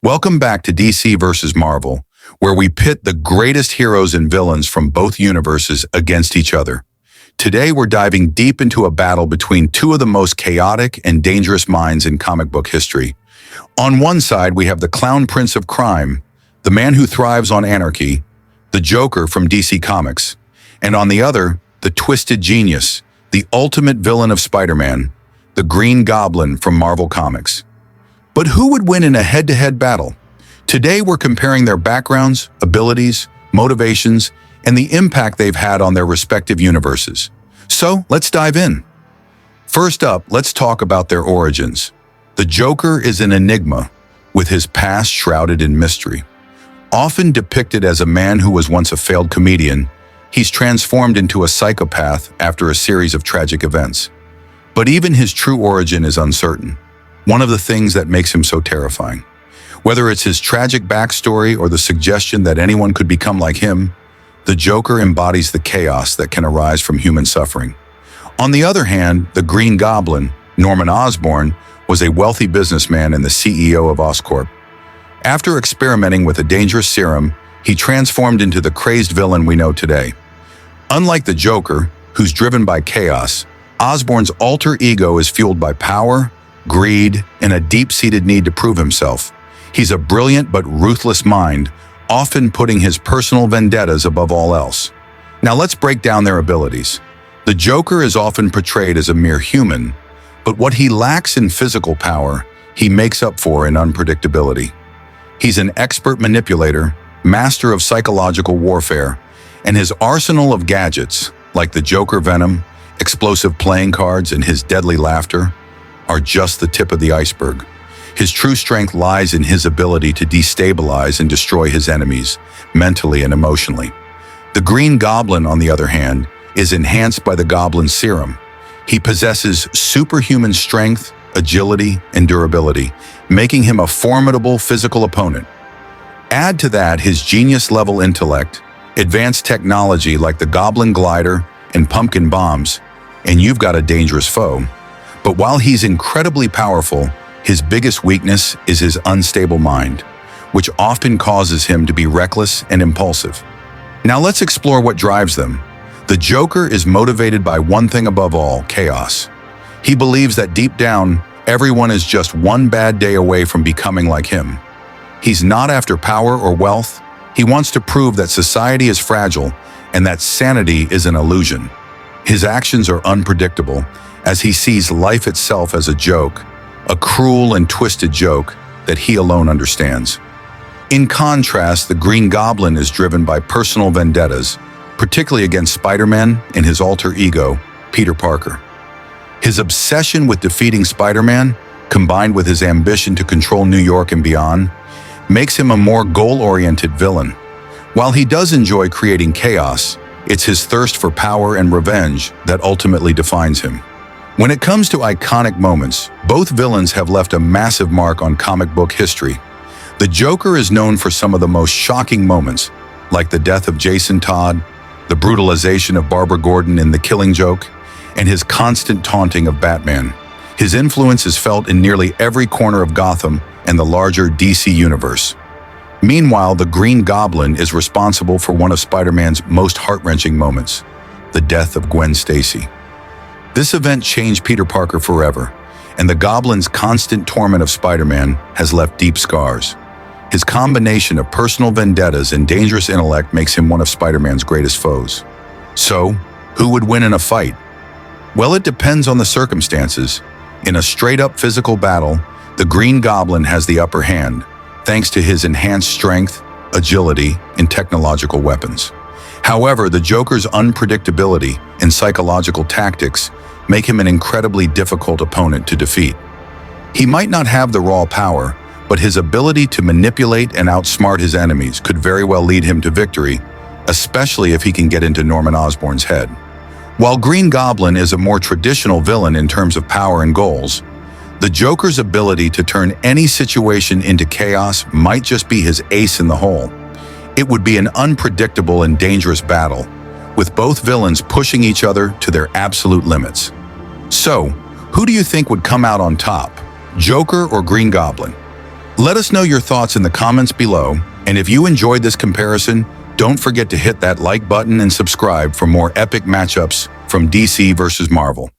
Welcome back to DC versus Marvel, where we pit the greatest heroes and villains from both universes against each other. Today we're diving deep into a battle between two of the most chaotic and dangerous minds in comic book history. On one side, we have the clown prince of crime, the man who thrives on anarchy, the Joker from DC Comics. And on the other, the twisted genius, the ultimate villain of Spider-Man, the Green Goblin from Marvel Comics. But who would win in a head-to-head battle? Today we're comparing their backgrounds, abilities, motivations, and the impact they've had on their respective universes. So let's dive in. First up, let's talk about their origins. The Joker is an enigma, with his past shrouded in mystery. Often depicted as a man who was once a failed comedian, he's transformed into a psychopath after a series of tragic events. But even his true origin is uncertain. One of the things that makes him so terrifying. Whether it's his tragic backstory or the suggestion that anyone could become like him, the Joker embodies the chaos that can arise from human suffering. On the other hand, the Green Goblin, Norman Osborn, was a wealthy businessman and the CEO of Oscorp. After experimenting with a dangerous serum, he transformed into the crazed villain we know today. Unlike the Joker, who's driven by chaos, Osborn's alter ego is fueled by power, greed, and a deep-seated need to prove himself. He's a brilliant but ruthless mind, often putting his personal vendettas above all else. Now let's break down their abilities. The Joker is often portrayed as a mere human, but what he lacks in physical power, he makes up for in unpredictability. He's an expert manipulator, master of psychological warfare, and his arsenal of gadgets, like the Joker venom, explosive playing cards, and his deadly laughter, are just the tip of the iceberg. His true strength lies in his ability to destabilize and destroy his enemies, mentally and emotionally. The Green Goblin, on the other hand, is enhanced by the Goblin Serum. He possesses superhuman strength, agility, and durability, making him a formidable physical opponent. Add to that his genius-level intellect, advanced technology like the Goblin Glider and pumpkin bombs, and you've got a dangerous foe. But while he's incredibly powerful, his biggest weakness is his unstable mind, which often causes him to be reckless and impulsive. Now let's explore what drives them. The Joker is motivated by one thing above all: chaos. He believes that deep down, everyone is just one bad day away from becoming like him. He's not after power or wealth. He wants to prove that society is fragile and that sanity is an illusion. His actions are unpredictable, as he sees life itself as a joke, a cruel and twisted joke that he alone understands. In contrast, the Green Goblin is driven by personal vendettas, particularly against Spider-Man and his alter ego, Peter Parker. His obsession with defeating Spider-Man, combined with his ambition to control New York and beyond, makes him a more goal-oriented villain. While he does enjoy creating chaos, it's his thirst for power and revenge that ultimately defines him. When it comes to iconic moments, both villains have left a massive mark on comic book history. The Joker is known for some of the most shocking moments, like the death of Jason Todd, the brutalization of Barbara Gordon in The Killing Joke, and his constant taunting of Batman. His influence is felt in nearly every corner of Gotham and the larger DC universe. Meanwhile, the Green Goblin is responsible for one of Spider-Man's most heart-wrenching moments, the death of Gwen Stacy. This event changed Peter Parker forever, and the Goblin's constant torment of Spider-Man has left deep scars. His combination of personal vendettas and dangerous intellect makes him one of Spider-Man's greatest foes. So, who would win in a fight? Well, it depends on the circumstances. In a straight-up physical battle, the Green Goblin has the upper hand, thanks to his enhanced strength, agility, and technological weapons. However, the Joker's unpredictability and psychological tactics make him an incredibly difficult opponent to defeat. He might not have the raw power, but his ability to manipulate and outsmart his enemies could very well lead him to victory, especially if he can get into Norman Osborn's head. While Green Goblin is a more traditional villain in terms of power and goals, the Joker's ability to turn any situation into chaos might just be his ace in the hole. It would be an unpredictable and dangerous battle, with both villains pushing each other to their absolute limits. So, who do you think would come out on top, Joker or Green Goblin? Let us know your thoughts in the comments below, and if you enjoyed this comparison, don't forget to hit that like button and subscribe for more epic matchups from DC versus Marvel.